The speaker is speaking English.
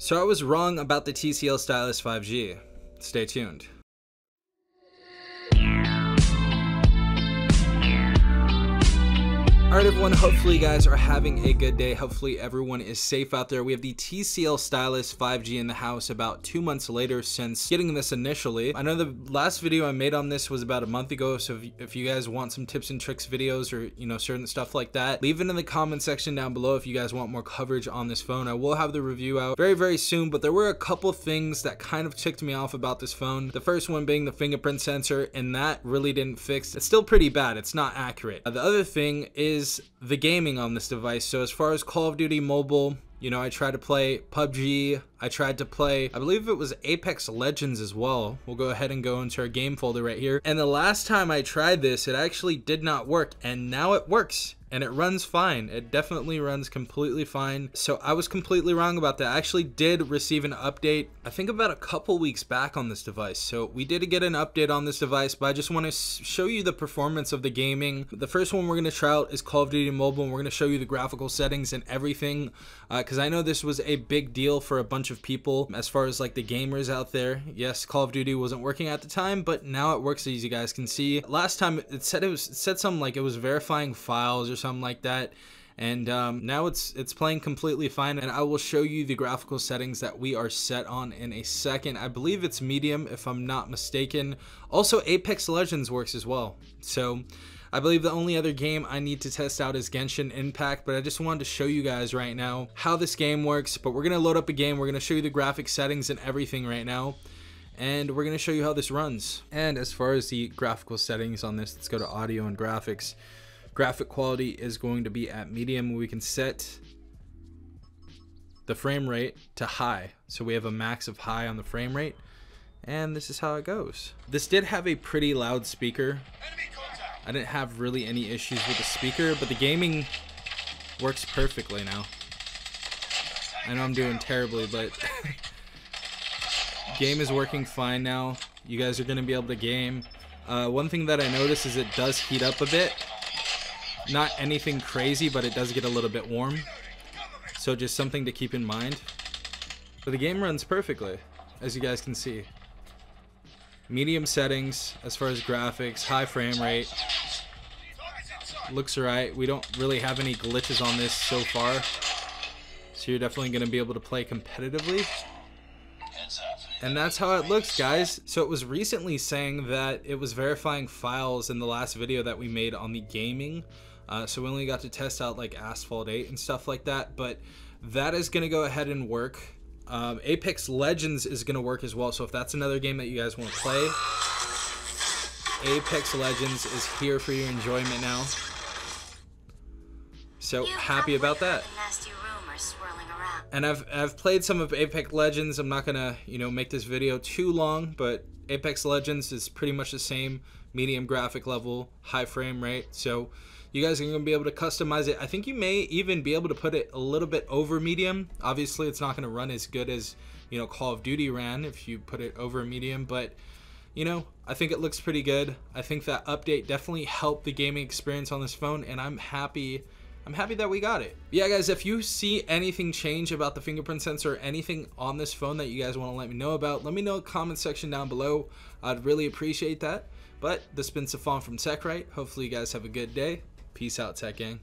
So I was wrong about the TCL Stylus 5G. Stay tuned. Alright everyone, hopefully you guys are having a good day. Hopefully everyone is safe out there. We have the TCL Stylus 5G in the house about 2 months later since getting this initially. I know the last video I made on this was about a month ago, so if you guys want some tips and tricks videos or certain stuff like that, leave it in the comment section down below if you guys want more coverage on this phone. I will have the review out very soon, but there were a couple things that kind of ticked me off about this phone. The first one being the fingerprint sensor, and that really didn't fix. It's still pretty bad. It's not accurate. The other thing is the gaming on this device. So as far as Call of Duty Mobile, I tried to play PUBG, I tried to play, I believe it was Apex Legends as well. We'll go ahead and go into our game folder right here. And the last time I tried this, it actually did not work, and now it works. And it runs fine. It definitely runs completely fine. So I was completely wrong about that. I actually did receive an update, I think about a couple weeks back on this device. So we did get an update on this device, but I just want to show you the performance of the gaming. The first one we're going to try out is Call of Duty Mobile, and we're going to show you the graphical settings and everything. Because I know this was a big deal for a bunch of people as far as like the gamers out there. Yes, Call of Duty wasn't working at the time, but now it works, as you guys can see. Last time it said something like it was verifying files or something like that, and now it's playing completely fine, and I will show you the graphical settings that we are set on in a second. I believe it's medium if I'm not mistaken. Also Apex Legends works as well. So I believe the only other game I need to test out is Genshin Impact, but I just wanted to show you guys right now how this game works. But we're gonna load up a game, we're gonna show you the graphic settings and everything right now, and we're gonna show you how this runs. And as far as the graphical settings on this, let's go to audio and graphics. Graphic quality is going to be at medium. We can set the frame rate to high. So we have a max of high on the frame rate, and this is how it goes. This did have a pretty loud speaker. I didn't have really any issues with the speaker, but the gaming works perfectly now. I know I'm doing terribly, but game is working fine now. You guys are going to be able to game. One thing that I noticed is it does heat up a bit. Not anything crazy, but it does get a little bit warm. So just something to keep in mind. But the game runs perfectly, as you guys can see. Medium settings as far as graphics, high frame rate. Looks alright. We don't really have any glitches on this so far. So you're definitely going to be able to play competitively. And that's how it looks, guys. So it was recently saying that it was verifying files in the last video that we made on the gaming. So we only got to test out like Asphalt 8 and stuff like that, but that is going to go ahead and work. Apex Legends is going to work as well, so if that's another game that you guys want to play, Apex Legends is here for your enjoyment now. So happy about that. And I've played some of Apex Legends. I'm not gonna make this video too long, but Apex Legends is pretty much the same, medium graphic level, high frame rate. So you guys are gonna be able to customize it. I think you may even be able to put it a little bit over medium. Obviously it's not gonna run as good as Call of Duty ran if you put it over medium, but I think it looks pretty good. I think that update definitely helped the gaming experience on this phone, and I'm happy that we got it. Yeah, guys, if you see anything change about the fingerprint sensor or anything on this phone that you guys want to let me know about, let me know in the comment section down below. I'd really appreciate that. But this has been Safon from TechRight. Hopefully you guys have a good day. Peace out, Tech Gang.